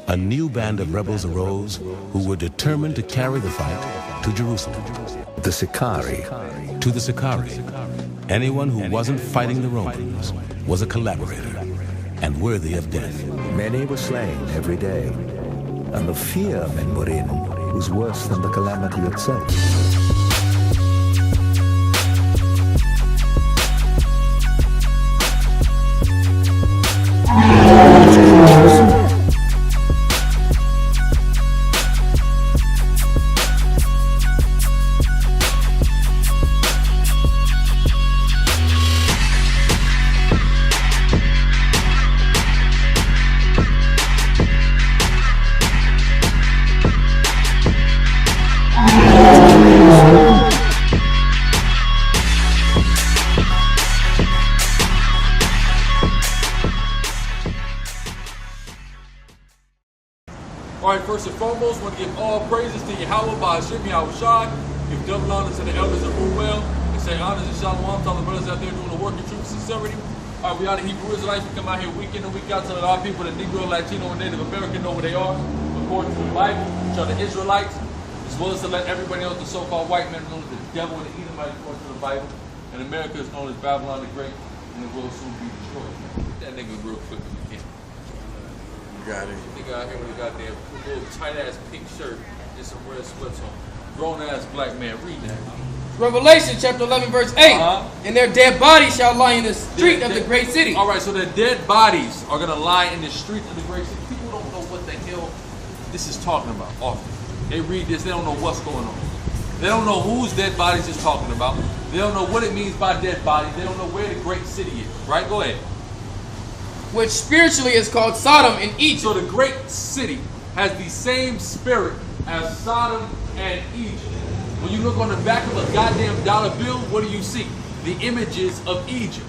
a new band of rebels arose who were determined to carry the fight to Jerusalem. The Sicarii. To the Sicarii, anyone who wasn't fighting the Romans was a collaborator and worthy of death. Many were slain every day, and the fear men were in was worse than the calamity itself. Alright, first and foremost, I want to give all praises to Yahweh by Hashem Yahushai. Give double honor to the elders of Ruel, and say honors and shalom to all the brothers out there doing the work in truth and sincerity. Alright, we are the Hebrew Israelites. We come out here week in and week out to let our people, the Negro, Latino, and Native American, know who they are, according to the Bible, which are the Israelites, as well as to let everybody else, the so-called white man, known as the devil and the Edomite, according to the Bible. And America is known as Babylon the Great, and it will soon be destroyed. That nigga real quick if we can. Got it. Nigga out here with a goddamn little tight ass pink shirt and some red sweats on. Grown ass black man, read that. Revelation chapter 11 verse 8. And their dead bodies shall lie in the street of the great city. Alright, so their dead bodies are going to lie in the streets of the great city. People don't know what the hell this is talking about often. They read this, they don't know what's going on. They don't know whose dead bodies it's talking about. They don't know what it means by dead bodies. They don't know where the great city is. Right? Go ahead. Which spiritually is called Sodom and Egypt. So the great city has the same spirit as Sodom and Egypt. When you look on the back of a goddamn dollar bill, what do you see? The images of Egypt.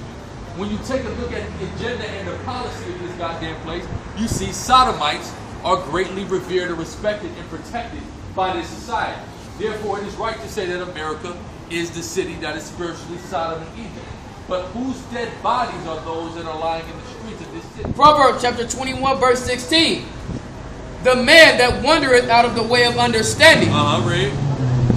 When you take a look at the agenda and the policy of this goddamn place, you see Sodomites are greatly revered and respected and protected by this society. Therefore, it is right to say that America is the city that is spiritually Sodom and Egypt. But whose dead bodies are those that are lying in the streets of this city? Proverbs chapter 21 verse 16. The man that wandereth out of the way of understanding Read.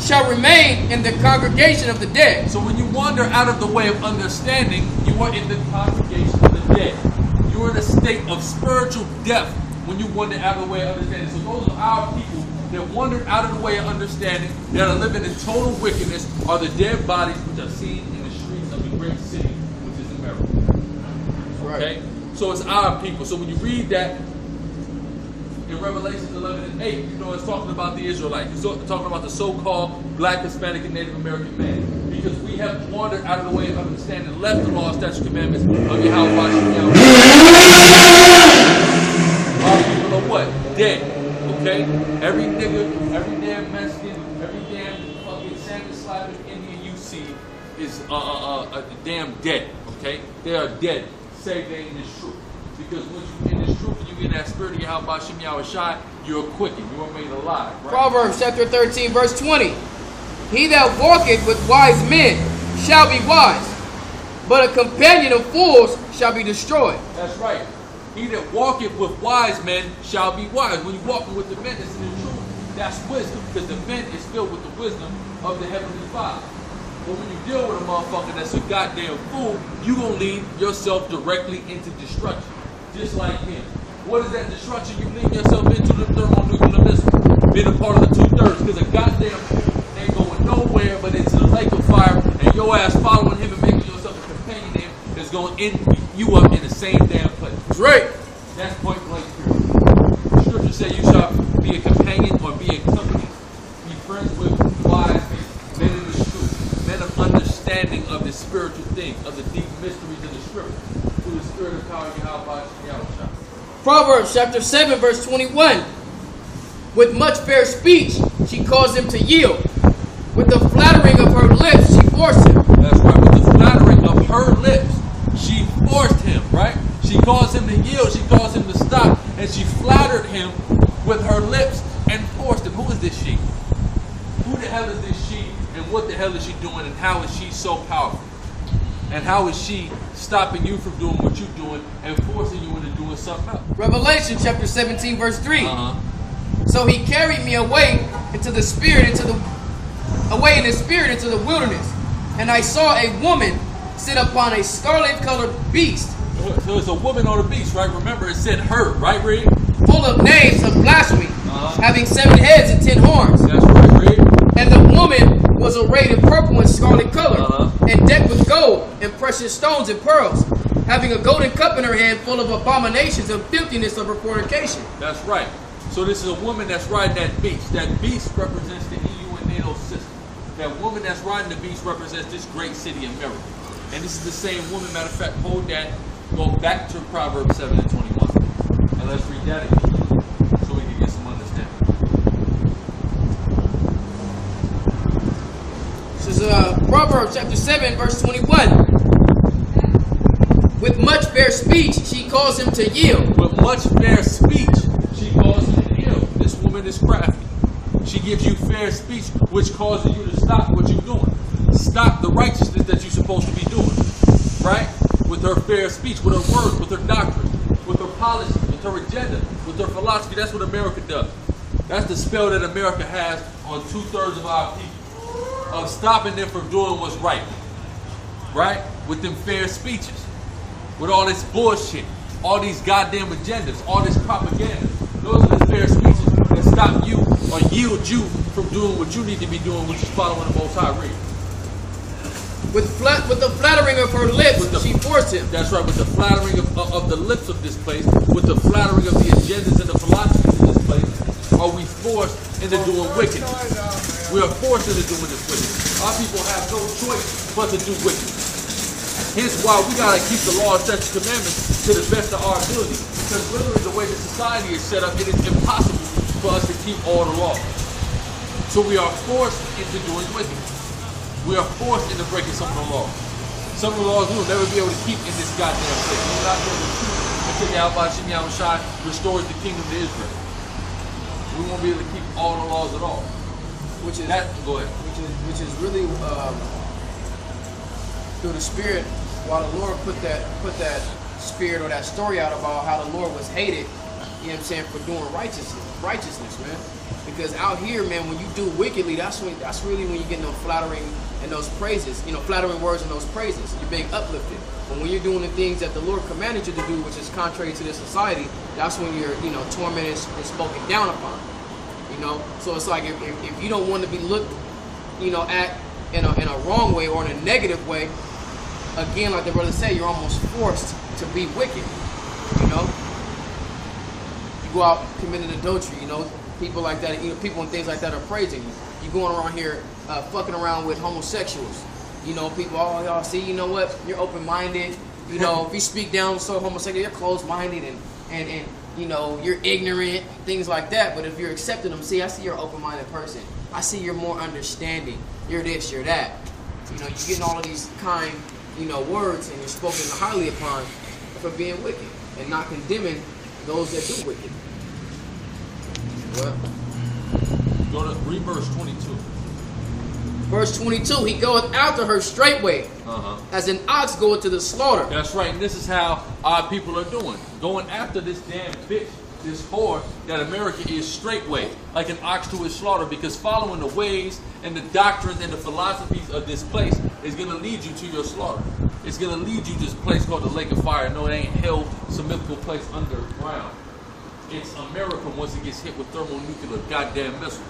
shall remain in the congregation of the dead. So when you wander out of the way of understanding, you are in the congregation of the dead. You are in a state of spiritual death when you wander out of the way of understanding. So those are our people that wandered out of the way of understanding, that are living in total wickedness, are the dead bodies which are seen in the streets of the great city, which is America. Okay? So it's our people. So when you read that in Revelation 11 and 8, you know it's talking about the Israelites. It's talking about the so-called black, Hispanic, and Native American man. Because we have wandered out of the way of understanding, left the law, statutes, commandments of Yahweh. Our people are what? Dead. Okay? Every nigga, every damn Mexican, every damn fucking Sandwich slapping Indian you see is damn dead. Okay? They are dead. Say they in this truth. Because when you in this truth and you get that spirit of Yahweh Shem Yahushai, you're quickened. You are made alive. Right? Proverbs chapter 13 verse 20. He that walketh with wise men shall be wise, but a companion of fools shall be destroyed. That's right. He that walketh with wise men shall be wise. When you're walking with the men that's in the truth, that's wisdom. Because the men is filled with the wisdom of the Heavenly Father. But when you deal with a motherfucker that's a goddamn fool, you're going to lead yourself directly into destruction. Just like him. What is that destruction you lead yourself into? The thermonuclear missile. Being a part of the 2/3. Because a goddamn fool ain't going nowhere but into the lake of fire. And your ass following him and making yourself a companion to him is going to end you up in the same damn place. Right. That's point blank period. The scripture says you shall be a companion or be a company. Be friends with wise men. Men in the truth. Men of understanding of the spiritual things, of the deep mysteries of the scripture. Through the spirit of power Yahweh. Proverbs chapter 7 verse 21. With much fair speech she caused him to yield. With the flattering of her lips she forced him. That's right. With the flattering of her lips she forced him, right? She caused him to yield. She caused him to stop. And she flattered him with her lips and forced him. Who is this she? Who the hell is this she? And what the hell is she doing? And how is she so powerful? And how is she stopping you from doing what you're doing and forcing you into doing something else? Revelation chapter 17, verse 3. So he carried me away into the spirit, into the wilderness, and I saw a woman sit upon a scarlet-colored beast. So it's a woman on a beast, right? Remember, it said her, right, Reed? Full of names of blasphemy, having 7 heads and 10 horns. That's right, Reed. And the woman was arrayed in purple and scarlet color, and decked with gold and precious stones and pearls, having a golden cup in her hand full of abominations and filthiness of her fornication. That's right. So this is a woman that's riding that beast. That beast represents the EU and NATO system. That woman that's riding the beast represents this great city, America. And this is the same woman. Matter of fact, hold that. Go back to Proverbs 7 and 21. And let's read that again so we can get some understanding. This is Proverbs chapter 7, verse 21. With much fair speech, she calls him to yield. With much fair speech, she calls him to yield. This woman is crafty. She gives you fair speech, which causes you to stop what you're doing. Stop the righteousness that you're supposed to be doing. Right? With her fair speech, with her words, with her doctrine, with her policy, with her agenda, with her philosophy. That's what America does. That's the spell that America has on 2/3 of our people. Of stopping them from doing what's right. Right? With them fair speeches. With all this bullshit. All these goddamn agendas. All this propaganda. Those are the fair speeches that stop you or yield you from doing what you need to be doing, which is following the Most High Reed. With the flattering of her lips, she forced him. That's right, with the flattering of the lips of this place, with the flattering of the agendas and the philosophies of this place, are we forced into doing wickedness. We are forced into doing this wickedness. Our people have no choice but to do wickedness. Hence why we gotta keep the law, statutes, commandments to the best of our ability. Because literally the way the society is set up, it is impossible for us to keep all the laws. So we are forced into doing wickedness. We are forced into breaking some of the laws. Some of the laws we will never be able to keep in this goddamn place. We will not be able to keep until Yahweh Shem Yahushai restores the kingdom to Israel. We won't be able to keep all the laws at all. Which is that. Go ahead. Which is really through the Spirit. While the Lord put that spirit or that story out about how the Lord was hated, you know what I'm saying, for doing righteousness, man. Because out here, man, when you do wickedly, that's really when you get no flattering and those praises, flattering words and those praises. You're being uplifted. But when you're doing the things that the Lord commanded you to do, which is contrary to this society, that's when you're, tormented and spoken down upon. So it's like if you don't want to be looked, at in a wrong way or in a negative way, again, like the brother said, you're almost forced to be wicked. You go out committing adultery, people like that, people and things like that are praising you. You going around here fucking around with homosexuals. People, oh, y'all see, you know what? You're open-minded. If you speak down so homosexual, you're closed-minded and you're ignorant, things like that. But if you're accepting them, see, I see you're an open-minded person. I see you're more understanding. You're this, you're that. You're getting all of these kind, words, and you're spoken highly upon for being wicked and not condemning those that do wicked. Well, go to read verse 22. Verse 22, he goeth after her straightway, as an ox goeth to the slaughter. That's right, and this is how our people are doing. Going after this damn bitch, this whore that America is straightway, like an ox to his slaughter, because following the ways and the doctrines and the philosophies of this place is going to lead you to your slaughter. It's going to lead you to this place called the Lake of Fire. No, it ain't hell, some mythical place underground. It's America once it gets hit with thermonuclear goddamn missiles.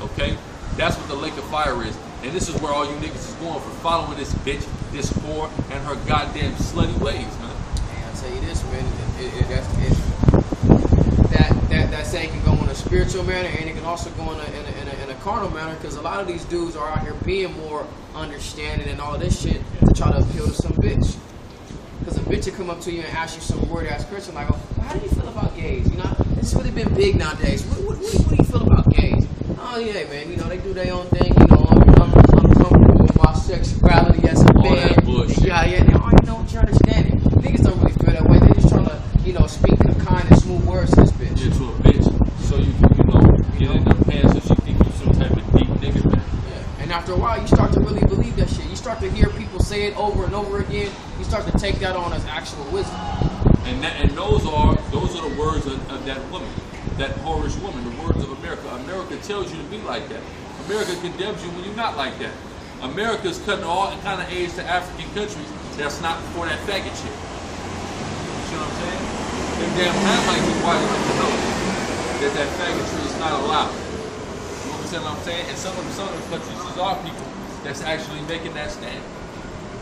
Okay? That's what the Lake of Fire is. And this is where all you niggas is going for following this bitch, this whore, and her goddamn slutty ways, man. Hey, I'll tell you this, man. That saying can go in a spiritual manner, and it can also go in a carnal manner, because a lot of these dudes are out here being more understanding and all of this shit to try to appeal to some bitch. Because a bitch will come up to you and ask you some weird-ass question like, well, how do you feel about gays? It's really been big nowadays. What do you feel about gays? Oh, yeah, man, they do their own thing. I'm comfortable with my sexuality as a man. Yeah, they already know what you're understanding. Niggas don't really feel that way. They just trying to, speak kind and smooth words to this bitch. Yeah, to a bitch. So you can, get in their pants so she think you some type of deep nigga, man. Yeah. And after a while, you start to really believe that shit. You start start to hear people say it over and over again, you start to take that on as actual wisdom. And those are the words of that woman, that whorish woman, the words of America. America tells you to be like that. America condemns you when you're not like that. America's cutting all kind of aid to African countries that's not for that faggot shit. You see what I'm saying? Them damn Hamites is why they don't know that faggotry is not allowed. You understand what I'm saying? And some of the countries, these are people that's actually making that stand.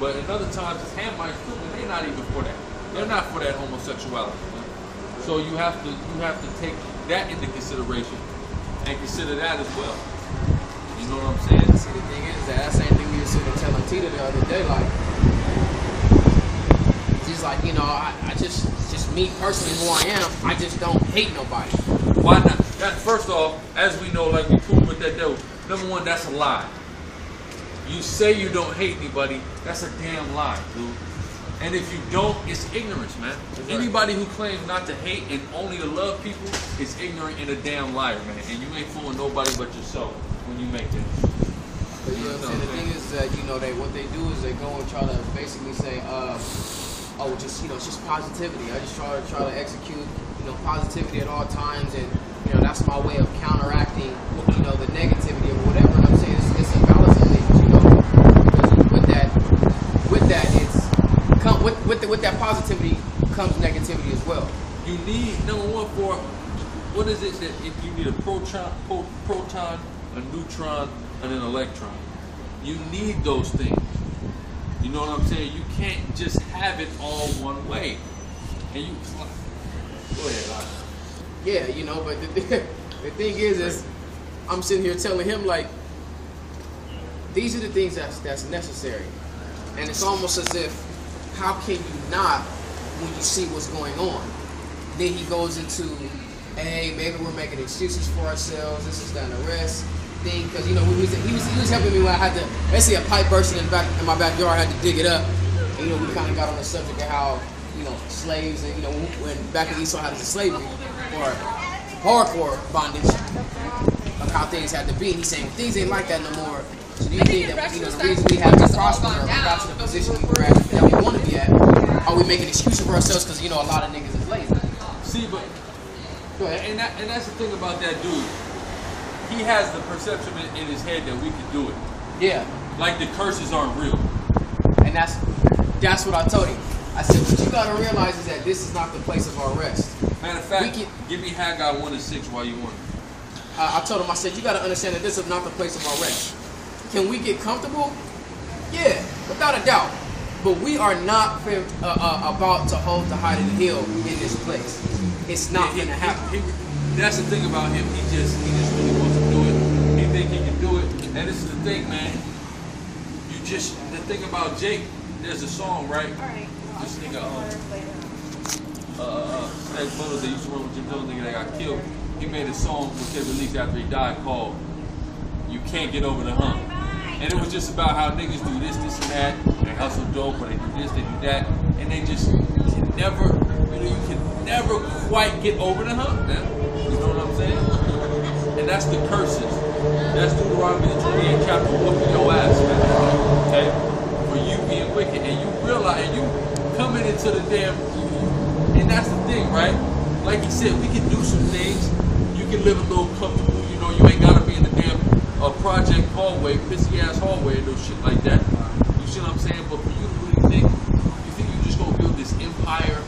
But in other times, it's Hamites too, and they're not even for that. They're not for that homosexuality. So you have to take that into consideration and consider that as well. You know what I'm saying? See, the thing is that same thing we were sitting there telling Tita the other day, like, she's like, you know, I just me personally who I am, I just don't hate nobody. Why not? First off, as we know, like we proved with that devil, number one, that's a lie. You say you don't hate anybody, that's a damn lie, dude. And if you don't, it's ignorance, man. Right. Anybody who claims not to hate and only to love people is ignorant and a damn liar, man. And you ain't fooling nobody but yourself when you make that. But you know what I'm saying? The thing is that, you know, what they do is they go and try to basically say, oh, just, you know, it's just positivity. I just try to execute, you know, positivity at all times, and, you know, that's my way of counteracting, you know, the negativity or whatever. And I'm saying it's a balance of things, you know, because with that, with that positivity comes negativity as well. You need, number one, what is it that if you need a proton, a neutron, and an electron? You need those things. You know what I'm saying? You can't just have it all one way. And you go ahead, Elijah. Yeah, you know, but the thing is I'm sitting here telling him, like, these are the things that's necessary. And it's almost as if, how can you not when you see what's going on? Then he goes into, hey, maybe we're making excuses for ourselves. This is that arrest thing, because, you know, he was helping me when I had to. Let's say a pipe bursting in my backyard. I had to dig it up. And, you know, we kind of got on the subject of how, you know, slaves, and, you know, when back in Esau had the slavery or hardcore bondage, of how things had to be. And he's saying things ain't like that no more. So do you think that, you know, the reason we have to prosper or got to the position that we want to be at, are we making excuses for ourselves because, you know, a lot of niggas is lazy? See, but go ahead. And that's the thing about that dude. He has the perception in his head that we can do it. Yeah. Like the curses aren't real. And that's what I told him. I said, what you gotta realize is that this is not the place of our rest. Matter of fact, give me Haggai 1:6 while you want it. I told him, I said, you gotta understand that this is not the place of our rest. Can we get comfortable? Yeah, without a doubt. But we are not about to hold the height of the hill in this place. It's not gonna happen. That's the thing about him. He just really wants to do it. He think he can do it. And this is the thing, man. The thing about Jake, there's a song, right? This nigga, Snake Brothers, they used to run with Jim Jones, nigga that got killed. He made a song which they released after he died called "You Can't Get Over the Hump." And it was just about how niggas do this, and that. They hustle dope, or they do this, they do that. And they just can never, you can never quite get over the hump, man. You know what I'm saying? And that's the curses. That's Deuteronomy 28 chapter whooping your ass, man. Okay? For you being wicked. And you realize, and you coming into the damn, and that's the thing, right? Like he said, we can do some things. You can live a little comfortable, you know, you ain't gotta be in the damn project hallway, pissy ass hallway and no shit like that. You see what I'm saying? But for you to really think, you think you're just gonna build this empire,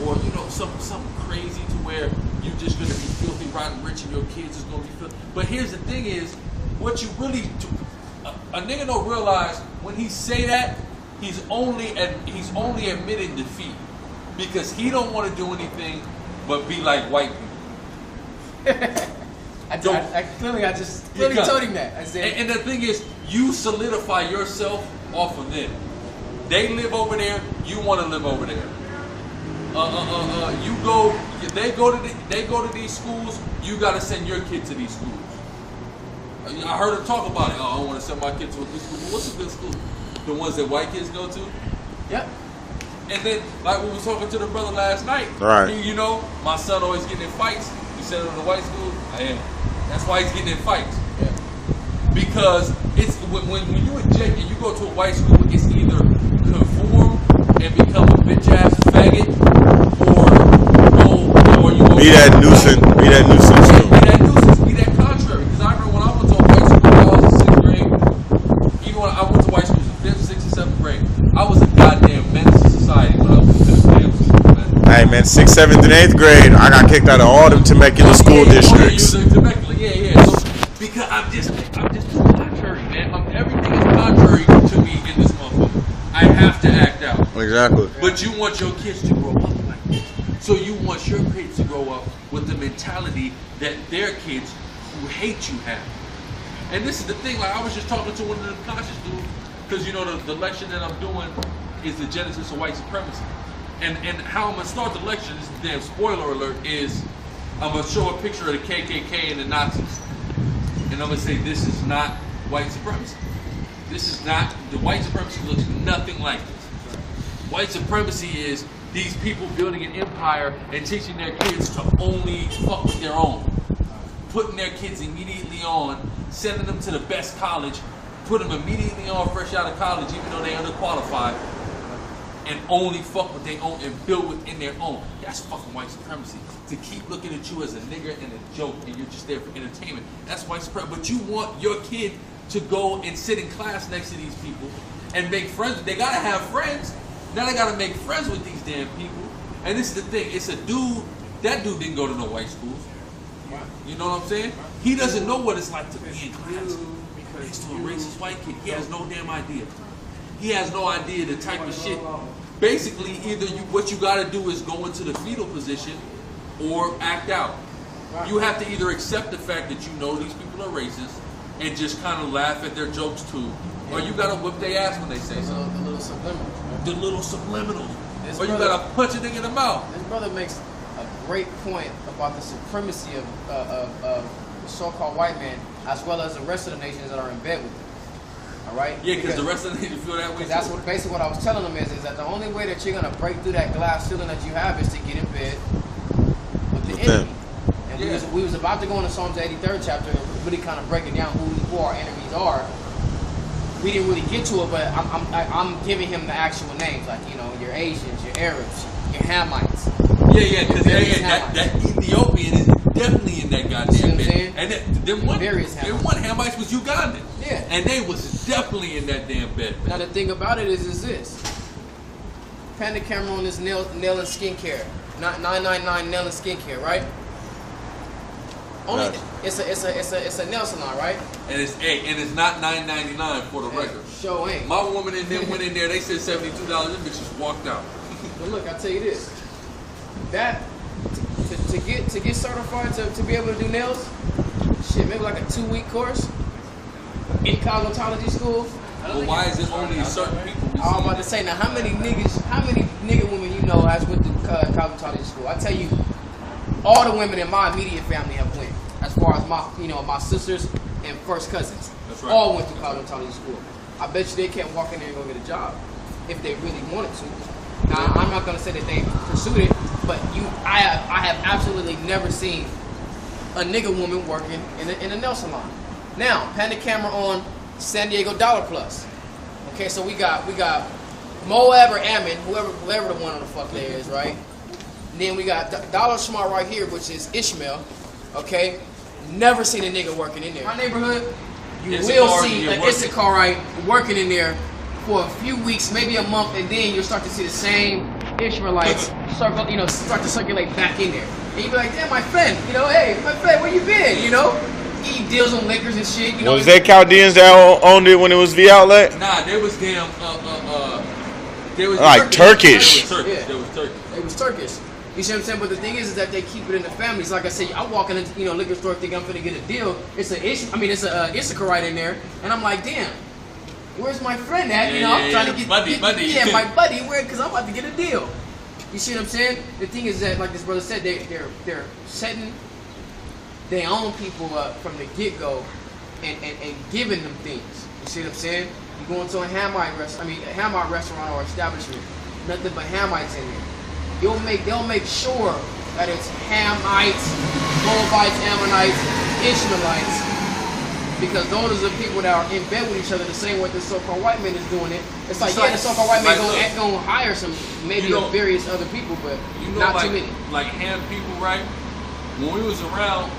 or, you know, something crazy to where you're just gonna be filthy, rotten rich, and your kids is gonna be filthy. But here's the thing is, what you really do, a nigga don't realize when he say that, he's only admitting defeat, because he don't want to do anything but be like white people. I just clearly told him that. I said, and the thing is, you solidify yourself off of them. They live over there. You want to live over there. They go to these schools. You got to send your kid to these schools. I heard him talk about it. Oh, I want to send my kid to a good school. What's a good school? The ones that white kids go to. Yep. And then, like we were talking to the brother last night. Right. You know, my son always getting in fights. You send him to the white school. I am. That's why he's getting in fights. Yeah. Because it's when you eject and you go to a white school, it's either conform and become a bitch ass faggot, or you be that nuisance. Be that nuisance too. Be that nuisance. Be that contrary. Because I remember when I went to a white school when I was in 6th grade. Even when I went to white schools in 5th, 6th, and 7th grade, I was a goddamn menace to society when I was in the damn school, man. Hey man, 6th, 7th, and 8th grade, I got kicked out of all them Temecula school districts. Yeah. So, because I'm just contrary, man. Everything is contrary to me in this motherfucker. I have to act out. Exactly. But you want your kids to grow up like this. So you want your kids to grow up with the mentality that their kids who hate you have. And this is the thing, like I was just talking to one of the conscious dudes, because you know the lecture that I'm doing is the genesis of white supremacy. And how I'm gonna start the lecture, this damn spoiler alert, is I'm gonna show a picture of the KKK and the Nazis. And I'm gonna say this is not white supremacy. This is not, the white supremacy looks nothing like this. White supremacy is these people building an empire and teaching their kids to only fuck with their own. Putting their kids immediately on, sending them to the best college, put them immediately on fresh out of college even though they're underqualified, and only fuck with their own and build within their own. That's fucking white supremacy. To keep looking at you as a nigger and a joke and you're just there for entertainment. That's white supremacy. But you want your kid to go and sit in class next to these people and make friends. They gotta have friends. Now they gotta make friends with these damn people. And this is the thing. It's a dude. That dude didn't go to no white schools. You know what I'm saying? He doesn't know what it's like to be in class next to a racist white kid. He has no damn idea. He has no idea the type of shit. Basically, either what you gotta do is go into the fetal position or act out. You have to either accept the fact that you know these people are racist and just kind of laugh at their jokes too, or you gotta whip their ass when they say something. The little subliminals. The little subliminals. Or you gotta punch a nigga in the mouth. This brother makes a great point about the supremacy of the so-called white man, as well as the rest of the nations that are in bed with him. All right? Yeah, because the rest of the nation feel that way. That's what basically what I was telling them is that the only way that you're gonna break through that glass ceiling that you have is to get in bed with the enemy. And we was about to go into Psalms 83rd chapter, really kind of breaking down who our enemies are. We didn't really get to it, but I'm giving him the actual names, like your Asians, your Arabs, your Hamites. Yeah, because that Ethiopian is definitely in that goddamn bed. And them one Hamites was Ugandan. Yeah. And they was definitely in that damn bed. Now the thing about it is this. Panda Cameron is nail and skincare. Not 999 nail and skincare, right? Only it's a nail salon, right? And it's not $9.99 for the record. Sure ain't. My woman and them went in there, they said $72, them bitches walked out. But look, I'll tell you this. That to get certified to be able to do nails, shit, maybe like a 2-week course in cosmetology school. Well, why is it only certain people? I'm about to say now, how many nigga women you know has went to cosmetology school? I tell you, all the women in my immediate family have went. As far as my sisters and first cousins, that's right. All went to cosmetology school. I bet you they can't walk in there and go get a job if they really wanted to. Now, I'm not gonna say that they pursued it, but I have absolutely never seen a nigga woman working in a nail salon. Now, pan the camera on San Diego Dollar Plus. Okay, so we got Moab or Ammon, whoever the one on the fuck there is, right? And then we got Dollar Smart right here, which is Ishmael. Okay, never seen a nigga working in there. My neighborhood, you will see an Issacharite working in there for a few weeks, maybe a month, and then you'll start to see the same Ishmaelites start to circulate back in there. And you'll be like, damn, my friend, hey, my friend, where you been? He deals on liquors and shit. Was they Chaldeans that owned it when it was the outlet? Nah, they was damn, they was like Turkish. They was Turkish. They was Turkish. You see what I'm saying? But the thing is that they keep it in the families. Like I said, I walk in a liquor store thinking I'm gonna get a deal. It's a Issacharite in there, and I'm like, damn, where's my friend at? I'm trying to get buddy. Yeah, my buddy. Where? Because I'm about to get a deal. You see what I'm saying? The thing is that, like this brother said, they're setting their own people up from the get go, and giving them things. You see what I'm saying? You go into a Hamite restaurant or establishment, nothing but Hamites in there. They'll make sure that it's Hamites, Moabites, Ammonites, Ishmaelites Because those are the people that are in bed with each other the same way the so-called white man is doing it. It's like, It's yeah, like- the so-called white man like, gonna hire some, maybe You know- various other people, but You know, not like, too many. like ham people, right? When we was around,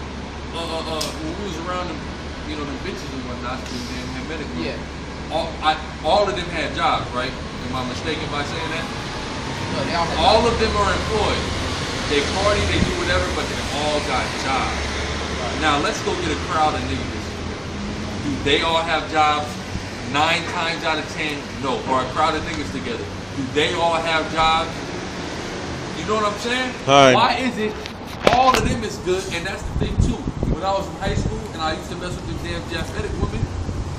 them, you know, the bitches and whatnot, the damn Hamitic group, Yeah. all of them had jobs, right? Am I mistaken by saying that? No, they all have All of them are employed. They party, they do whatever, but they all got jobs. Now let's go get a crowd of niggas. Do they all have jobs? 9 times out of 10, no. Or a crowd of niggas together. Do they all have jobs? You know what I'm saying? Hi. Why is it all of them is good? And that's the thing too. When I was in high school and I used to mess with them damn Japhetic women,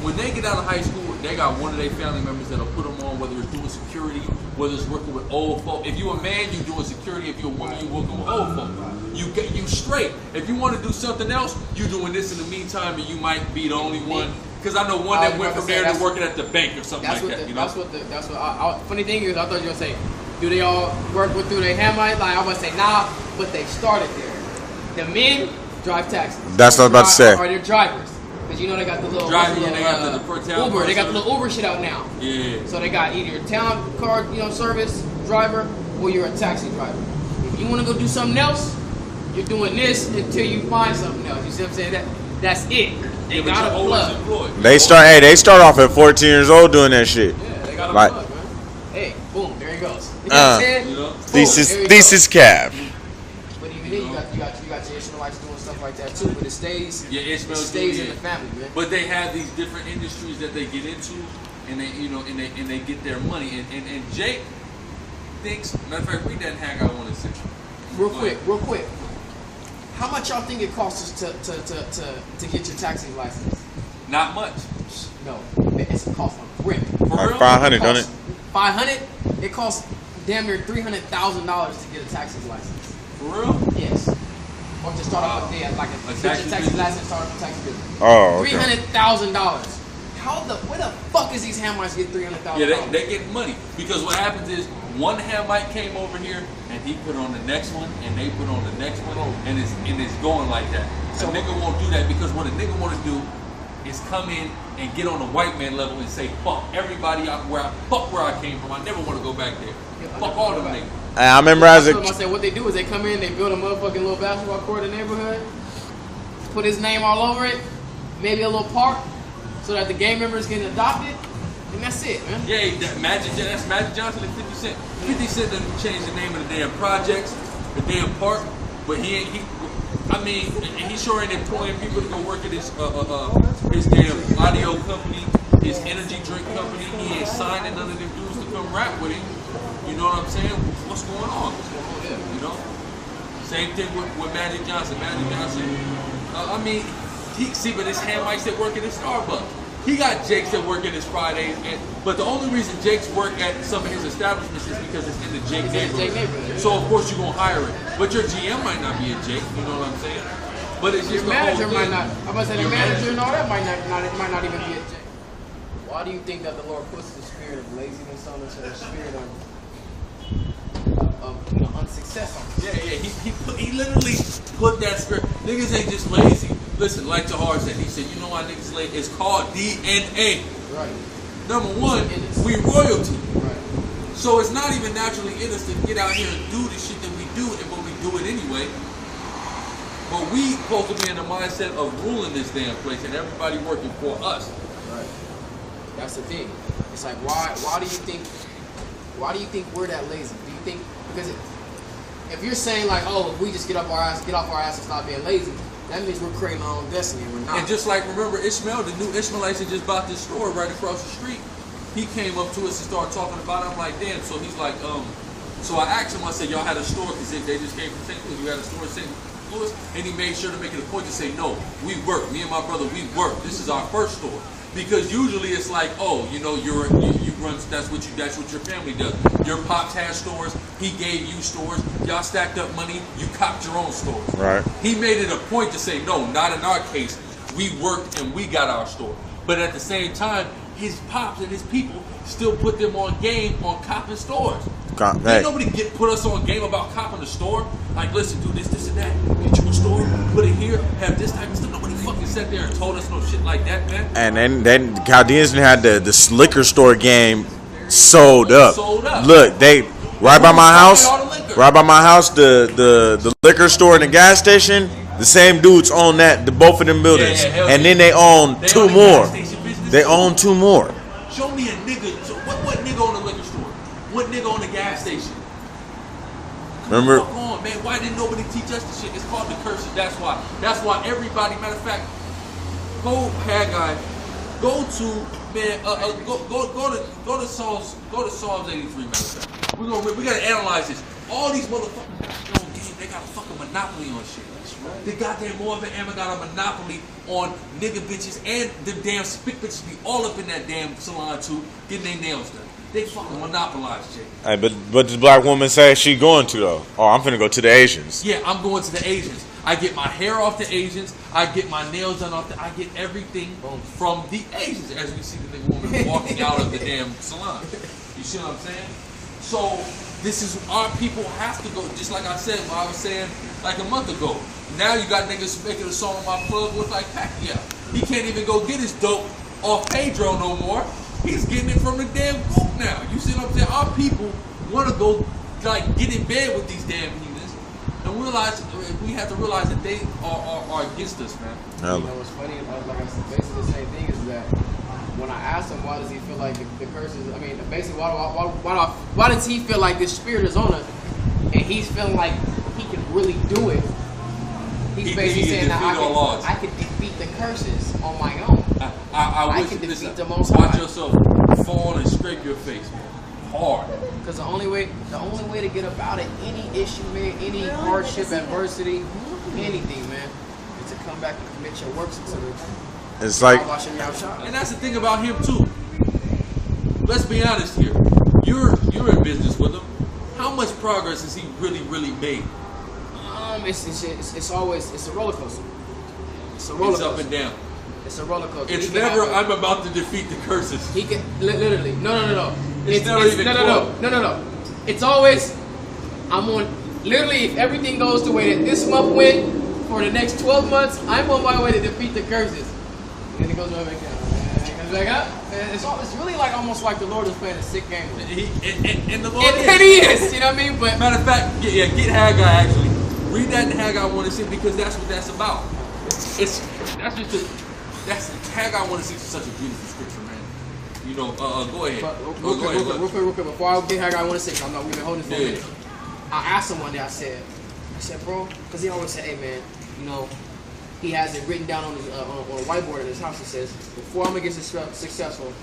when they get out of high school, they got one of their family members that'll put them on, whether it's doing security, whether it's working with old folk. If you're a man, you doing security. If you're a woman, you working with old folk. You straight. If you want to do something else, you doing this in the meantime, and you might be the only one. Because I know one that went from there to working at the bank or something like that. You know? That's what. Funny thing is, I thought you were gonna say, do they all work with through their Hamites? Like I was gonna say, nah, but they started there. The men drive taxis. That's what I was about to say. Or they're drivers. Because you know they got the little Driving, they got the per town Uber. They got person. the little Uber shit out now. Yeah. So they got either a town car, service driver, or you're a taxi driver. If you want to go do something else, you're doing this until you find something else. You see what I'm saying? That's it. They Yeah, but got a you're always plug. employed. They start off at 14 years old doing that shit. Yeah, they got a Like- plug, man. Hey, boom, there he goes. You know what I'm saying? You know? Boom, there he Thesis goes. Cav. But even then, you got your Ishmaelites doing stuff like that too. But it stays. Yeah, Ishmael It stays do, in yeah. the family, man. But they have these different industries that they get into, and they get their money. And Jake thinks. Matter of fact, read that hack I want to see. Real quick. How much y'all think it costs us to get your taxi license? Not much. No, it's a cost a brick. For Like real? 500, don't it? 500. It costs damn near $300,000 to get a taxi license. For real? Yes. Or to start off with, like A get taxi your taxi business? license, start up a taxi business. Oh, okay. $300,000. Where the fuck is these Hamites get $300,000? Yeah, they get money because what happens is one Hamite came over here and he put on the next one and they put on the next one and it's going like that. So a nigga won't do that because what a nigga want to do is come in and get on the white man level and say fuck everybody where I came from. I never want to go back there. Fuck all them niggas. I remember as a I said what they do is they come in, they build a motherfucking little basketball court in the neighborhood, put his name all over it, maybe a little park, so that the gang members get adopted, and that's it, man. Yeah, that's Magic Johnson and 50 Cent. 50 Cent done changed the name of the damn projects, the damn park, but he sure ain't employing people to go work at his damn audio company, his energy drink company. He ain't signing none of them dudes to come rap with him. You know what I'm saying? What's going on? You know? Same thing with Magic Johnson. Magic Johnson, but his Hamites that work at his Starbucks. He got Jakes that work at his Fridays, but the only reason Jakes work at some of his establishments is because it's in the Jake neighborhood. So of course you're gonna hire it, but your GM might not be a Jake. You know what I'm saying? But it's just Your manager might not. I'm about to say the Your manager and all that might not even be a J. Why do you think that the Lord puts the spirit of laziness on us and the spirit of unsuccess on us? Yeah. He literally put that spirit. Niggas ain't just lazy. Listen, like Tahar said, he said, you know why niggas lazy? It's called DNA. Right. Number one, we royalty. Right. So it's not even naturally in us to get out here and do the shit that we do, but we do it anyway. But we supposed to be in the mindset of ruling this damn place and everybody working for us. Right. That's the thing. It's like why do you think we're that lazy? Do you think because if you're saying like, oh, if we just get off our ass and stop being lazy, that means we're creating our own destiny and we're not. And just like remember Ishmael, the new Ishmaelites that just bought this store right across the street, he came up to us and started talking about it. I'm like, damn. So he's like, so I asked him, I said, y'all had a store because they just came from St. Louis. You had a store in St. Louis, and he made sure to make it a point to say, no, we work. Me and my brother, we work. This is our first store. Because usually it's like, oh, you know, you run. That's what your family does. Your pops has stores. He gave you stores. Y'all stacked up money. You copped your own stores. Right. He made it a point to say, no, not in our case. We worked and we got our store. But at the same time, his pops and his people still put them on game on copping stores. Hey. Ain't nobody put us on game about copping the store. Like, listen, do this, and that. Get you a store, put it here, have this type of stuff. Nobody fucking said sat there and told us no shit like that, man. And then the Chaldeans had the liquor store game sold up. Look, they right by my house, the liquor store and the gas station. The same dudes own both of them buildings, and then they own two more. They own two more. Show me a nigga. What nigga on the liquor store? What nigga on the gas station? Remember? Come on, man. Why didn't nobody teach us the shit? It's called the curses. That's why. That's why everybody. Matter of fact, go Haggai. Go to man. Go to Psalms. Go to Psalms 83. Matter of fact, we gotta analyze this. All these motherfuckers, they got a fucking monopoly on shit. The goddamn Moabit Ammon got a monopoly on nigga bitches, and the damn spick bitches be all up in that damn salon too, getting their nails done. They fucking monopolize shit. Hey, but the black woman said she going to though. Oh, I'm finna go to the Asians. Yeah, I'm going to the Asians. I get my hair off the Asians. I get my nails done off I get everything from the Asians. As we see the nigga woman walking out of the damn salon. You see what I'm saying? So this is our people have to go. Just like I said, what I was saying like a month ago. Now you got niggas making a song on my plug with like Pacquiao. He can't even go get his dope off Pedro no more. He's getting it from the damn goop now. You see what I'm saying? Our people want to go like get in bed with these damn heathens and realize we have to realize that they are against us, man. You know what's funny? Like I said, basically the same thing is that when I asked him why does he feel like the curses, I mean, basically why does he feel like this spirit is on us and he's feeling like he can really do it? He's basically saying that I can defeat the curses on my own. I can defeat the Most High. Watch yourself fall and scrape your face, man. Hard. Because the only way to get about it, any issue, man, any hardship, adversity, anything, man, is to come back and commit your works into it. It's like, and that's the thing about him too. Let's be honest here. You're in business with him. How much progress has he really made? It's always a roller coaster. It's a roller coaster. It's up and down. It's a roller coaster. It's never I'm about to defeat the curses. He can literally no. It's never even no. It's always I'm on. Literally, if everything goes the way that this month went for the next 12 months, I'm on my way to defeat the curses. And it goes right back down. It comes back up. It's really like almost like the Lord is playing a sick game with him. And the Lord it is. You know what I mean? But matter of fact, get Haggai actually. Read that in Haggai 1 and 6 because that's what that's about. That's Haggai 1 and 6 is such a beautiful scripture, man. You know, go ahead. Real quick, before I get Haggai 1 and 6, I know we've been holding this for a minute. I asked him one day, I said, bro, because he always said, hey man, you know, he has it written down on his on a whiteboard in his house. He says, before I'm gonna get successful,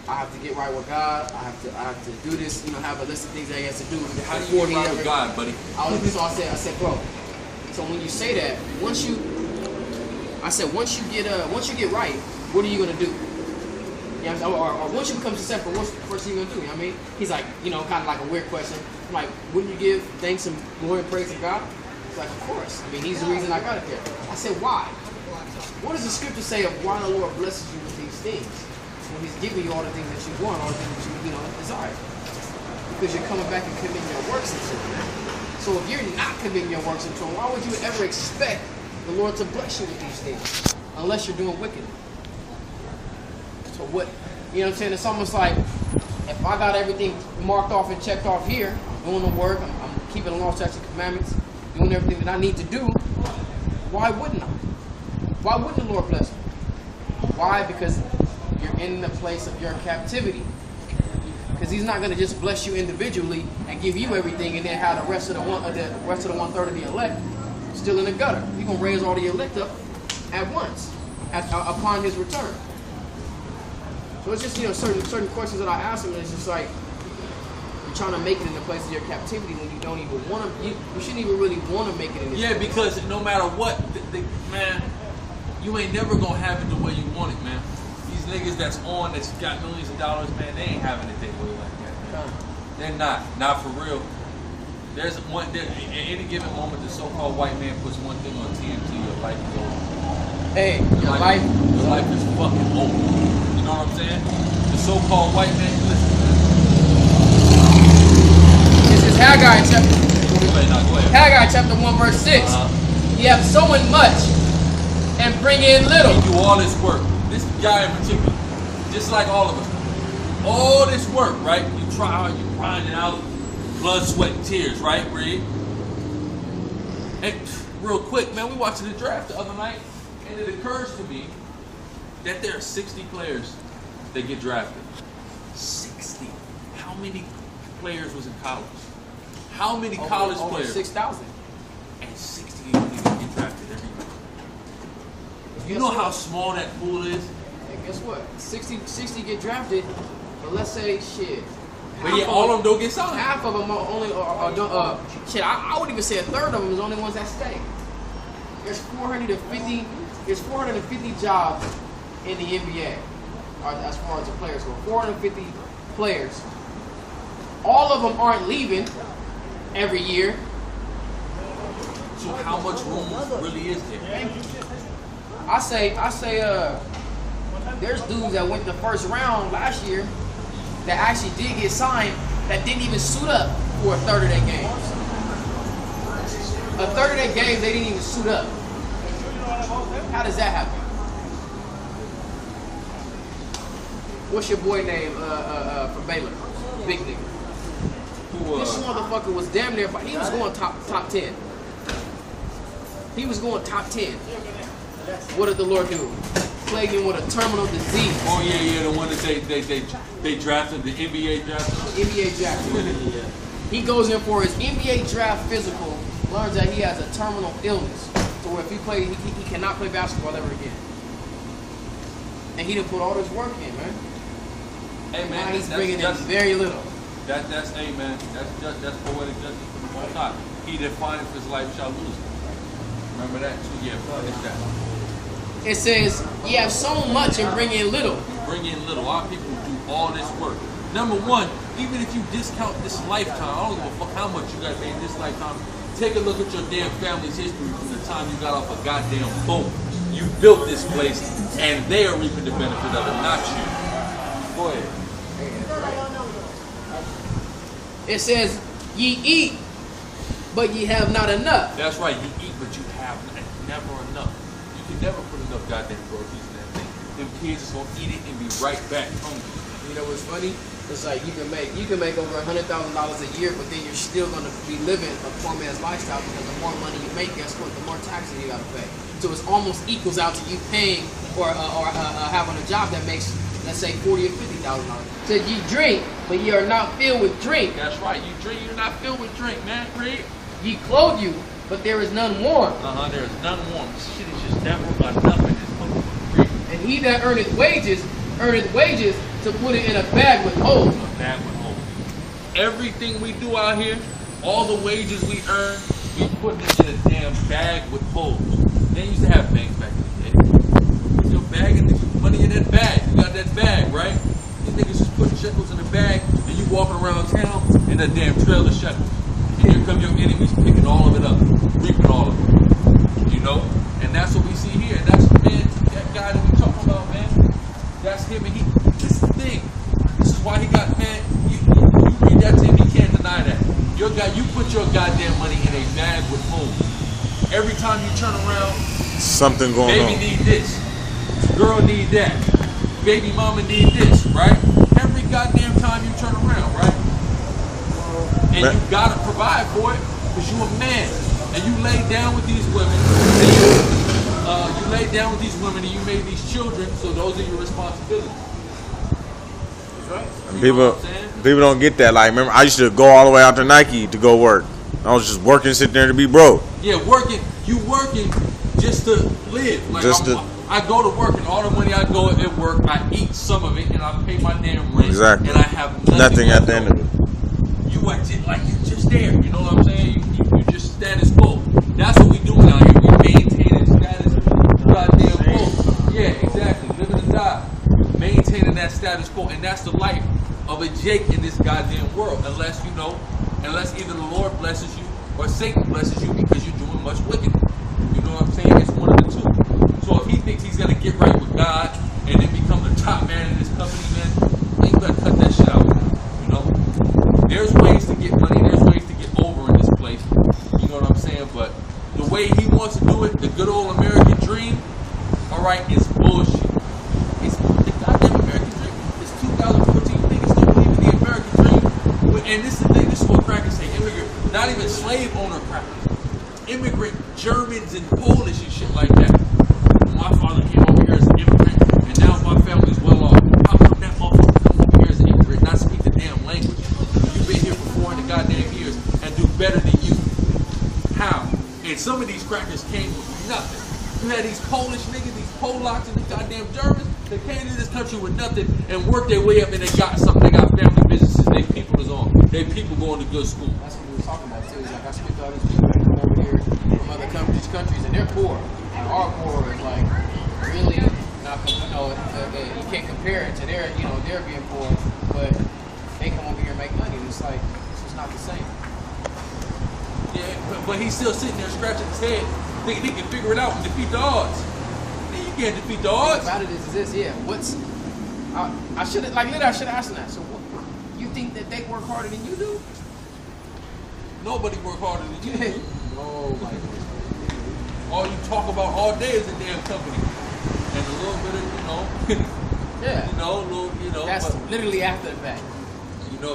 I have to get right with God. I have to do this. You know, have a list of things that he has to do. How do you get right with God, buddy? I said, bro. So when you say that, once you get right, what are you gonna do? You know, or once you become successful, what's the first thing you're gonna do? You know what I mean? He's like, you know, kind of like a weird question. I'm like, wouldn't you give thanks and glory and praise to God? He's like, of course. I mean, he's the reason I got it there. I said, why? What does the scripture say of why the Lord blesses you with these things? When he's giving you all the things that you want, all the things that you desire. Because you're coming back and committing your works into it. So if you're not committing your works into it, why would you ever expect the Lord to bless you with these things? Unless you're doing wicked. So what, you know what I'm saying? It's almost like, if I got everything marked off and checked off here, I'm doing the work, I'm keeping the law, statutes, and commandments, doing everything that I need to do, why wouldn't I? Why wouldn't the Lord bless me? Why? Because you're in the place of your captivity. Because he's not going to just bless you individually and give you everything and then have the rest of the 1/3 of the elect still in the gutter. He's going to raise all the elect up at once upon his return. So it's just, you know, certain questions that I ask him, and it's just like, you're trying to make it in the place of your captivity when you don't even want to. You shouldn't even really want to make it in this place. Because no matter what, man, you ain't never going to have it the way you want it, man. These niggas that's got millions of dollars, man, they ain't having it their way like that, man. They're not for real. There's at any given moment, the so-called white man puts one thing on TNT, your life is over. Hey, your life is fucking over. You know what I'm saying? The so-called white man, listen, man. This is Haggai chapter. Go ahead. Haggai chapter 1 verse 6. You have sowing much, and bring in little. He do all this work. This guy in particular, just like all of us, all this work, right? You try hard, you grind it out, blood, sweat, and tears, right, Reed? And real quick, man, we watching the draft the other night, and it occurs to me that there are 60 players that get drafted. 60. How many players was in college? How many college players? 6,000. And 60 people get drafted every year. You know how small that pool is? Hey, guess what? 60 get drafted, but let's say shit. But yeah, all of them don't get signed. Half of them are only, shit, I would even say a third of them is the only ones that stay. There's 450 jobs in the NBA, as far as the players go. 450 players. All of them aren't leaving every year. So how much room really is there? I say, there's dudes that went the first round last year that actually did get signed that didn't even suit up for a third of their games. A third of their games, they didn't even suit up. How does that happen? What's your boy name from Baylor? Big nigga. This motherfucker was damn near, he was going top 10. He was going top 10. What did the Lord do? Plague him with a terminal disease. Oh yeah, the one that they drafted, the NBA drafted. NBA drafted. He goes in for his NBA draft physical, learns that he has a terminal illness, so where if he plays, he cannot play basketball ever again. And he didn't put all this work in, man. Hey man, now he's bringing in very little. That's poetic justice from the Most High. He that findeth his life shall lose it. Remember that too? Yeah, it's that. It says, you have so much and bring in little. Bring in little. Our people do all this work. Number one, even if you discount this lifetime, I don't give a fuck how much you got paid this lifetime. Take a look at your damn family's history from the time you got off a goddamn boat. You built this place, and they are reaping the benefit of it, not you. Go ahead. It says, ye eat, but ye have not enough. That's right, you eat, but you have never enough. You can never put enough goddamn groceries in that thing. Them kids is gonna eat it and be right back hungry. You know what's funny? It's like you can make over $100,000 a year, but then you're still gonna be living a poor man's lifestyle because the more money you make, guess what? The more taxes you gotta pay. So it almost equals out to you paying or having a job that makes, let's say, $40,000 or $50,000. So you drink, but you are not filled with drink. That's right. You drink, you're not filled with drink, man. Read. Ye clothe you, but there is none warm. There is none warm. This shit is just never enough in this motherfucker. And he that earneth wages to put it in a bag with holes. A bag with holes. Everything we do out here, all the wages we earn, we put it in a damn bag with holes. They used to have bags back in the day. Put your bag and the money in that bag. You got that bag, right? These niggas just put shekels in a bag and you walking around town in a damn trail of shekels. And here come your enemies picking all of it up, reaping all of it. You know? And that's what we see here. And that's, man, that guy that we talking about, man. That's him, and this is the thing. This is why he got, man, you read that to him, he can't deny that. You put your goddamn money in a bag with holes. Every time you turn around, something going on. Baby need this. Girl need that. Baby mama need this, right? Every goddamn time you turn around, right? And you gotta provide for it because you a man. And you lay down with these women. And you lay down with these women and you made these children, so those are your responsibilities. Right? People don't get that. Like, remember, I used to go all the way out to Nike to go work. I was just working, sitting there to be broke. Yeah, working. You working just to live. Like I go to work and all the money I go at work, I eat some of it and I pay my damn rent. Exactly. And I have nothing at the end of it. You are just, like you're just there. You know what I'm saying? You just status quo. That's what we doing out here. We maintaining status goddamn quo. Yeah, exactly. Living and die. Maintaining that status quo. And that's the life of a Jake in this goddamn world. Unless either the Lord blesses you or Satan blesses you because you're doing much wickedness. You know what I'm saying? It's one of the two. So if he thinks he's gonna get right with God and then become the top man in this company, man, you better cut that shit out. You know? There's ways to get money, there's ways to get over in this place. You know what I'm saying? But the way he wants to do it, the good old American dream, right is bullshit. It's the goddamn American dream. It's 2014. Niggas still believe in the American dream. And this is the thing. This is what crackers say. Immigrant, not even slave owner crackers. Immigrant Germans and Polish and shit like that. My father came over here as an immigrant, and now my family's well off. How come that motherfucker come over here as an immigrant, not speak the damn language? You've been here for 400 goddamn years and do better than you. How? And some of these crackers came with nothing. You had these Polish niggas, these Polacks, and these goddamn Germans that came to this country with nothing and worked their way up, and they got something. They got family businesses. They people is on. They people going to good school. That's what we were talking about too. It's like I speak to all these people that come over here from other countries, and they're poor. And our poor is like really not. You can't compare it to their, they're being poor, but they come over here and make money. And it's like it's just not the same. Yeah, but he's still sitting there scratching his head, thinking he can figure it out and defeat the odds. You can't defeat the odds. The thing about it is this, yeah. I should have asked him that. So what, you think that they work harder than you do? Nobody work harder than you do. No, like all you talk about all day is the damn company. And a little bit of, yeah. That's but literally after the fact.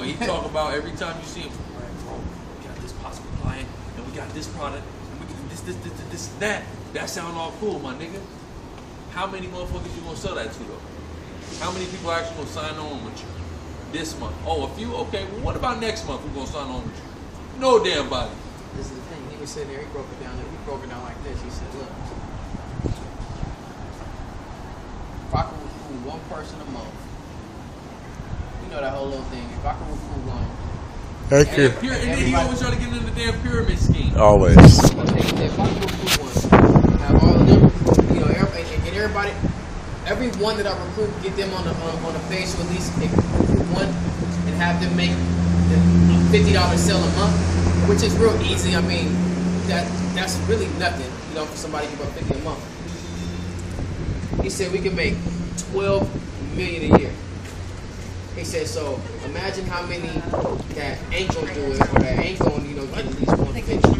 He talk about every time you see him, all right, bro, we got this possible client, and we got this product, and we got this, that. That sound all cool, my nigga. How many motherfuckers you gonna sell that to, though? How many people are actually gonna sign on with you this month? Oh, a few? Okay, well, what about next month? Who's gonna sign on with you? No damn body. This is the thing. He was sitting there, he broke it down like this. He said, look, if I could recruit one person a month, that whole little thing, if I could recruit one. Thank you. And then he always try to get into the damn pyramid scheme. Always. If I could recruit one, have all of them, get everybody, everyone that I recruit, get them on the page to at least recruit one and have them make a $50 sale a month, which is real easy. I mean, that's really nothing, for somebody to give up $50 a month. He said we can make $12 million a year. He said, so imagine how many that ain't gonna do it, or that ain't gonna, get at least one pitch. So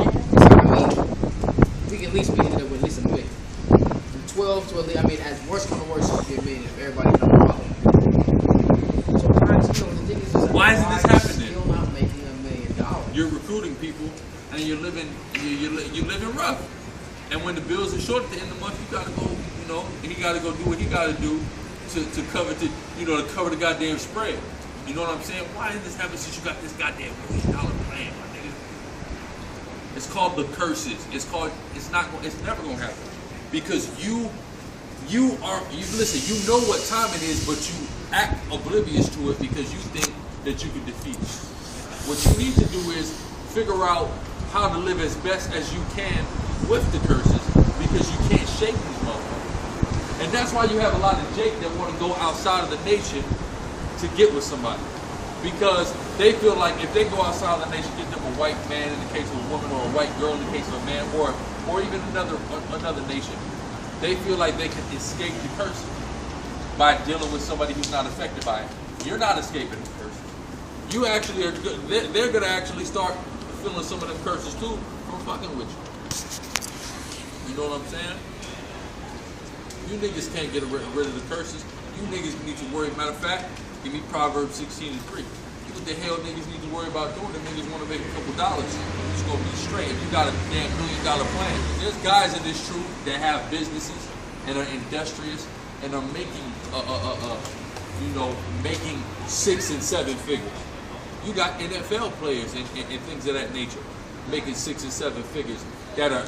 we can at least be with at least $1 million. From 12 to at least, as worst come to worst, it should be $1 million if everybody come follow. So the thing is, why isn't this happening? Still not making $1 million. You're recruiting people, and you're living rough. And when the bills are short at the end of the month, you gotta go, he gotta go do what he gotta do to cover the goddamn spread. You know what I'm saying? Why didn't this happen since you got this goddamn $1 million plan, my nigga? It's called the curses. It's never gonna happen. Because you listen, you know what time it is, but you act oblivious to it because you think that you can defeat it. What you need to do is figure out how to live as best as you can with the curses, because you can't shake these motherfuckers. And that's why you have a lot of Jake that want to go outside of the nation to get with somebody. Because they feel like if they go outside of the nation, get them a white man in the case of a woman, or a white girl in the case of a man, or even another nation, they feel like they can escape the curses by dealing with somebody who's not affected by it. You're not escaping the curses. You actually are good. They're going to actually start feeling some of them curses too from fucking with you. You know what I'm saying? You niggas can't get rid of the curses. You niggas need to worry. Matter of fact, give me Proverbs 16:3. What the hell niggas need to worry about doing? Them niggas want to make a couple dollars. You're just going to be straight. If you got a damn $1 million plan. There's guys in this truth that have businesses and are industrious and are making, making 6 and 7 figures. You got NFL players and things of that nature making 6 and 7 figures that are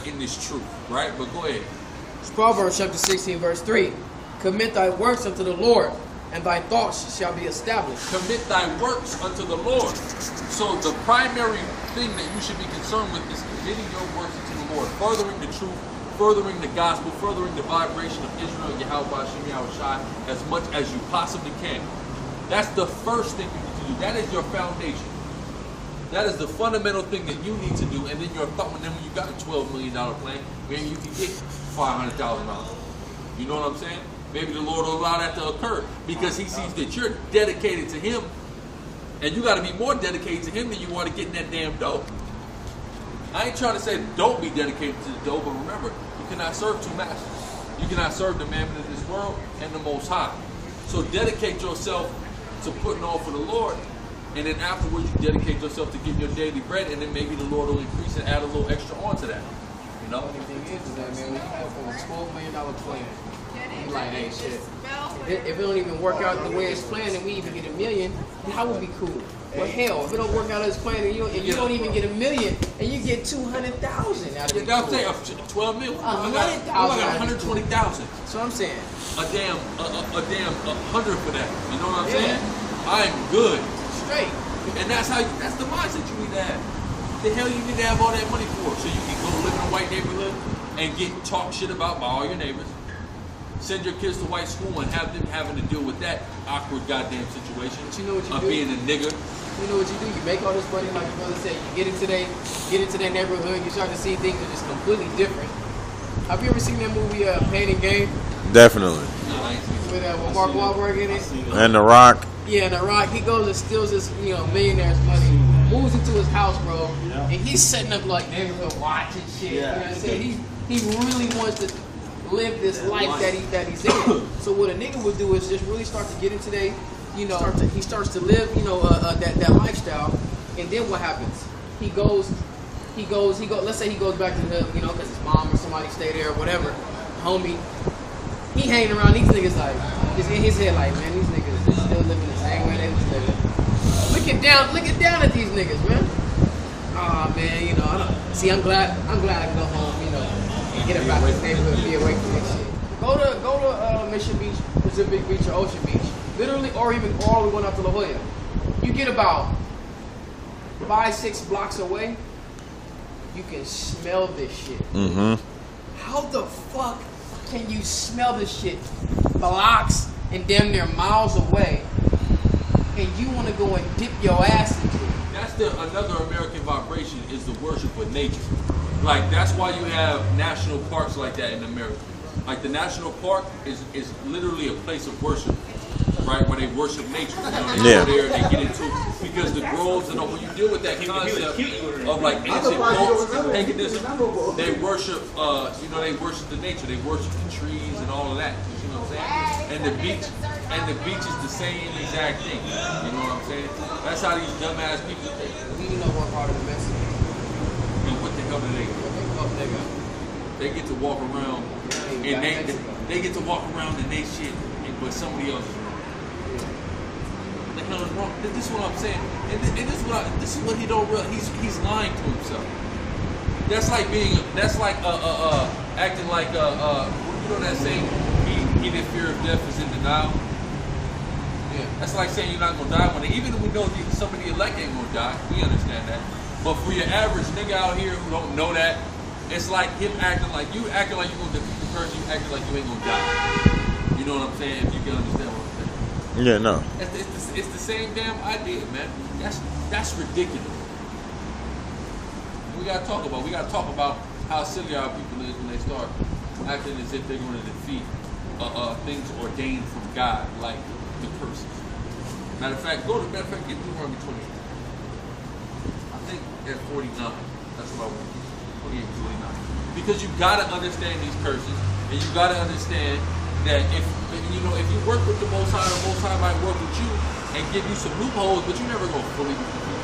in this truth, right? But go ahead. Proverbs chapter 16, verse 3. Commit thy works unto the Lord, and thy thoughts shall be established. Commit thy works unto the Lord. So the primary thing that you should be concerned with is committing your works unto the Lord, furthering the truth, furthering the gospel, furthering the vibration of Israel, Yahweh, Shem Yahushai, as much as you possibly can. That's the first thing you need to do. That is your foundation. That is the fundamental thing that you need to do. And then your thought, when you got a $12 million plan, maybe you can get $500,000. You know what I'm saying? Maybe the Lord will allow that to occur because he sees that you're dedicated to him, and you got to be more dedicated to him than you want to get in that damn dough. I ain't trying to say don't be dedicated to the dough, but remember, you cannot serve two masters. You cannot serve the mammon of this world and the Most High. So dedicate yourself to putting on for the Lord, and then afterwards you dedicate yourself to getting your daily bread, and then maybe the Lord will increase and add a little extra onto that. You know? The thing is that, man, when you have a $12 million plan, you like, hey, shit. If it don't even work out the way it's planned and we even get $1 million, that would be cool. But hell, if it don't work out as planned and you don't even get $1 million and you get 200,000 out of it. I'll say 12 million. I got 120,000. So I'm saying. A damn 100 for that. You know what I'm saying? I'm good. Straight. And that's the mindset you need to have. The hell you need to have all that money for? So you can go live in a white neighborhood and get talked shit about by all your neighbors. Send your kids to white school and have them having to deal with that awkward goddamn situation of being a nigger. You know what you do? You make all this money, like your brother said. You get into their neighborhood. You start to see things that are just completely different. Have you ever seen that movie, Pain and Gain? Definitely. With Mark Wahlberg in it. And The Rock. Yeah, The Rock. He goes and steals this, millionaire's money, moves into his house, bro, and he's setting up like neighborhood watch and shit. You know what I'm saying? He really wants to live this life that he's in. So what a nigga would do is just really start to get into he starts to live, that lifestyle, and then what happens? He goes. Let's say he goes back to the, because his mom or somebody stay there or whatever. Homie, he hanging around these niggas like, just in his head like, man, these niggas is still living the same way they was living. Looking down at these niggas, man. Ah, man, see, I'm glad I can go home, and get about this neighborhood, be away from this shit. Go to Mission Beach, Pacific Beach, or Ocean Beach, literally, or even all the way going up to La Jolla. You get about 5-6 blocks away. You can smell this shit. Mm-hmm. How the fuck can you smell this shit blocks and damn near miles away, and you want to go and dip your ass into it? That's another American vibration is the worship of nature. Like that's why you have national parks like that in America. Like the national park is literally a place of worship, right? Where they worship nature. They go there and they get into because the groves and when you deal with that concept of like ancient cults and paganism, they worship they worship the nature, they worship the trees and all of that. You know what I'm saying? And the beach is the same exact thing. You know what I'm saying? That's how these dumbass people think. You know what part of the message? And what the hell do they do? They get to walk around and they get to walk around in they shit, but somebody else is wrong. The hell is wrong? This is what I'm saying, and this is what he don't realize. He's lying to himself. That's like acting like that saying he in fear of death is in denial. Yeah, that's like saying you're not gonna die one day. Even if we know some of the elect ain't gonna die, we understand that. But for your average nigga out here who don't know that, it's like him acting like you're gonna defeat the person, you acting like you ain't gonna die. You know what I'm saying? If you can understand what I'm saying. Yeah, no. It's the same damn idea, man. That's ridiculous. We gotta talk about how silly our people is when they start acting as if they're gonna defeat things ordained from God, like the curses. Matter of fact, get Deuteronomy 28. I think at 49. That's what I want. 48, 49. Because you gotta understand these curses, and you gotta understand that if you work with the Most High might work with you and give you some loopholes, but you never go fully with the people.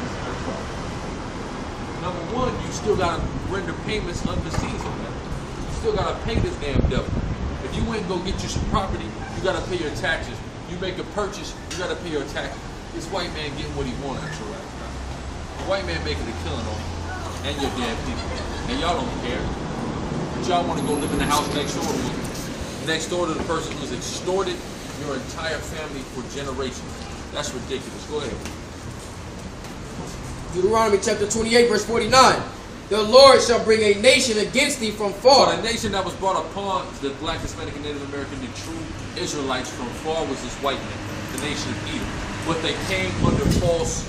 Number one, you still gotta render payments under season. You still gotta pay this damn devil. If you went and go get you some property, you gotta pay your taxes. You make a purchase, you gotta pay your taxes. This white man getting what he wants at your ass. The white man making a killing on you and your damn people, and y'all don't care. But y'all want to go live in the house next door to you. Next door to the person who's extorted your entire family for generations. That's ridiculous. Go ahead. Deuteronomy chapter 28, verse 49. The Lord shall bring a nation against thee from far. So the nation that was brought upon the Black, Hispanic, and Native American, the true Israelites from far was this white man, the nation of Edom. But they came under false,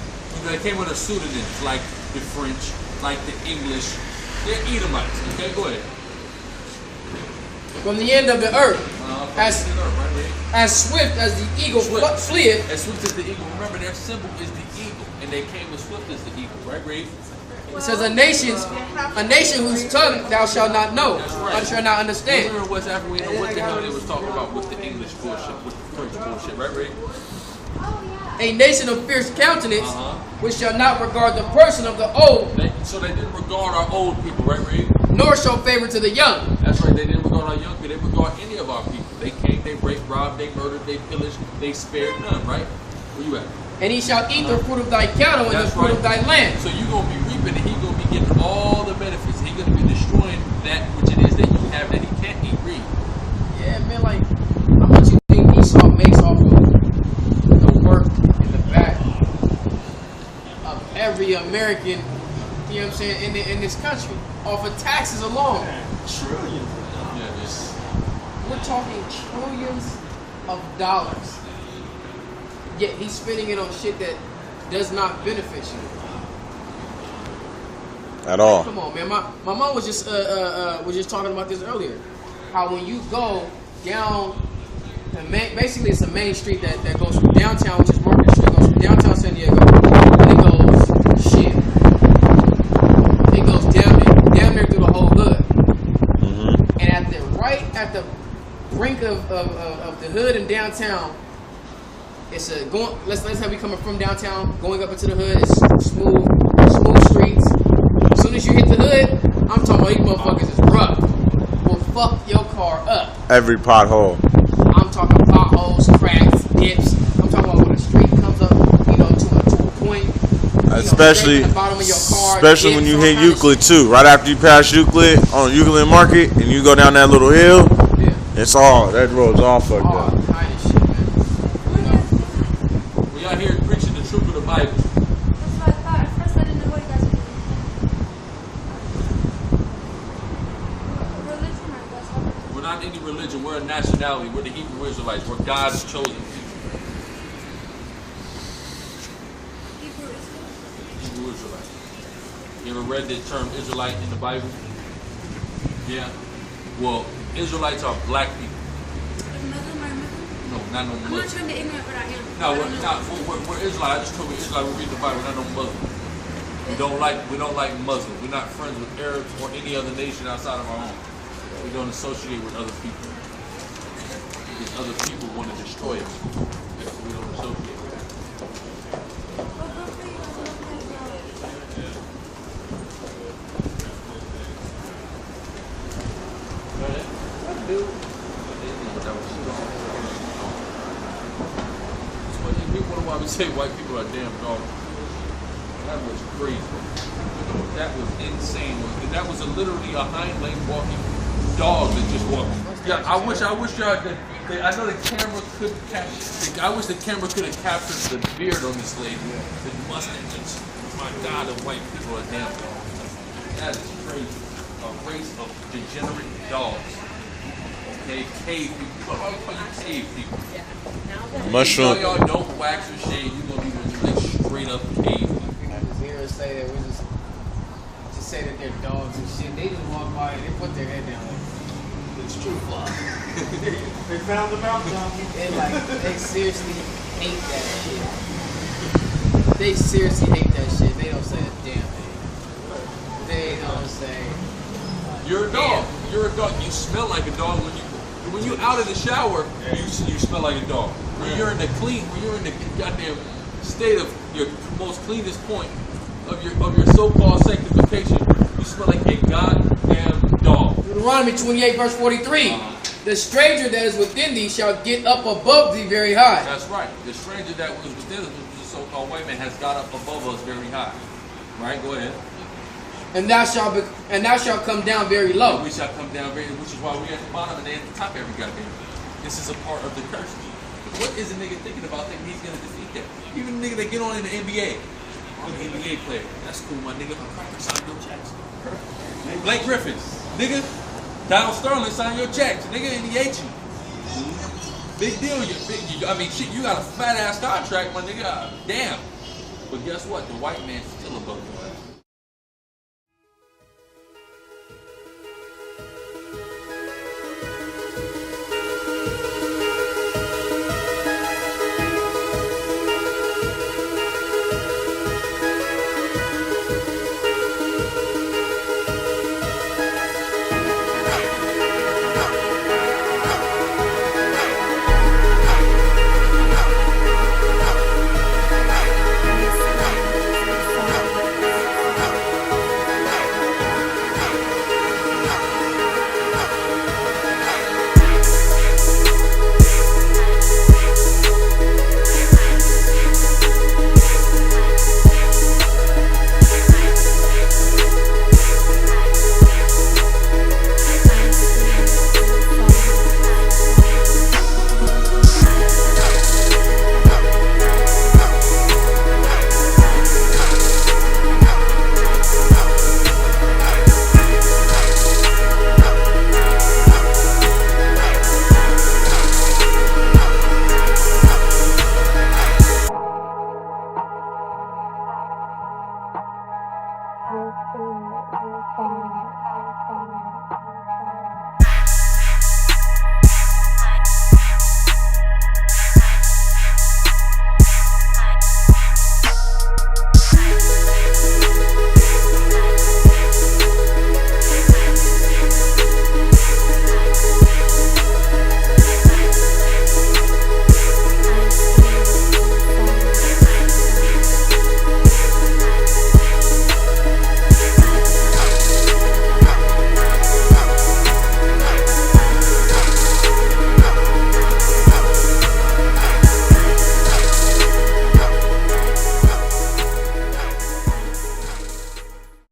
they came under pseudonyms like the French, like the English. They're Edomites. Okay, go ahead. From the end of the earth, as swift as the eagle fleeth. As swift as the eagle. Remember, their symbol is the eagle, and they came as swift as the eagle. Right, Reed? It says a nation whose tongue thou shalt not know, thou shalt not understand. We're in West Africa, we know what the hell they was talking about with the English bullshit, with the French bullshit, right, Ray? A nation of fierce countenance, which shall not regard the person of the old. So they didn't regard our old people, right, Ray? Nor show favor to the young. That's right, they didn't regard our young people, they regard any of our people. They came, they raped, robbed, they murdered, they pillaged, they spared none, right? Where you at? And he shall eat the fruit of thy cattle and the fruit of thy land. So you're going to be reaping and he's going to be getting all the benefits. He's going to be destroying that which it is that you have that he can't eat. Read. Yeah, man, like, how much you think Esau makes off of the work in the back of every American, you know what I'm saying, in this country? Off of taxes alone. Trillions. Yeah, this. We're talking trillions of dollars. Yet he's spending it on shit that does not benefit you at all. Come on, man. My mom was just talking about this earlier. How when you go down, basically it's a main street that goes from downtown, which is Market Street, goes from downtown San Diego, and it goes shit. It goes down there through the whole hood. Mm-hmm. And at the brink of the hood and downtown. It's a going. Let's say we coming from downtown, going up into the hood. It's smooth streets. As soon as you hit the hood, I'm talking about these motherfuckers is rough. Will fuck your car up. Every pothole. I'm talking potholes, cracks, dips. I'm talking about when the street comes up, to a point. Especially the bottom of your car, especially when you hit Euclid too. Right after you pass Euclid on Euclid Market and you go down that little hill, it's all that road's all fucked up. Kind of shit, man. We out here preaching the truth of the Bible. That's what I thought. At first, I didn't know what you guys were doing. Religion or what? We're not any religion. We're a nationality. We're the Hebrew Israelites. We're God's chosen people. Hebrew Israelites. You ever read the term Israelite in the Bible? Yeah. Well, Israelites are black people. Muslim or Muslim? No, not no I'm not Muslim. trying to ignorant, but I am. No, we're Israelite. I just told you Israelite. We read the Bible. We're not no Muslim. We don't like Muslims. We're not friends with Arabs or any other nation outside of our own. We don't associate with other people because other people want to destroy us. We don't associate with them. People wonder why we say white people are damn dogs. That was crazy. That was insane. That was literally a hind leg walking dog that just walked. Yeah, I wish y'all could. I know the camera could capture. I wish the camera could have captured the beard on this lady. The mustache. My God, the white people are damn dogs. That is crazy. A race of degenerate dogs. Okay, cave people. Why call you cave people? Mushroom. Y'all don't wax or shave. You're gonna be like straight up cave. Zero say that we just say that they're dogs and shit. They just walk by and they put their head down like, it's true. Fuck. They found them out, John. They seriously hate that shit. They seriously hate that shit. They don't say a damn thing. They don't say. You're a dog. You're a dog. You smell like a dog when you out of the shower. You smell like a dog. When you're in the goddamn state of your most cleanest point of your so-called sanctification, you smell like a goddamn dog. Deuteronomy 28 verse 43. The stranger that is within thee shall get up above thee very high. That's right. The stranger that was within us, the so-called white man, has got up above us very high. Right? Go ahead. And thou shalt come down very low. We shall come down very, which is why we're at the bottom and they at the top every goddamn. This is a part of the curse. What is a nigga thinking about thinking he's gonna defeat that? Even a nigga that get on in the NBA. I'm an NBA player. That's cool, my nigga. I'm cracking sign your checks. Blake Griffin, nigga. Donald Sterling sign your checks, nigga, and he ate you. Big deal. Shit, you got a fat ass contract, my nigga. Damn. But guess what? The white man's still above you.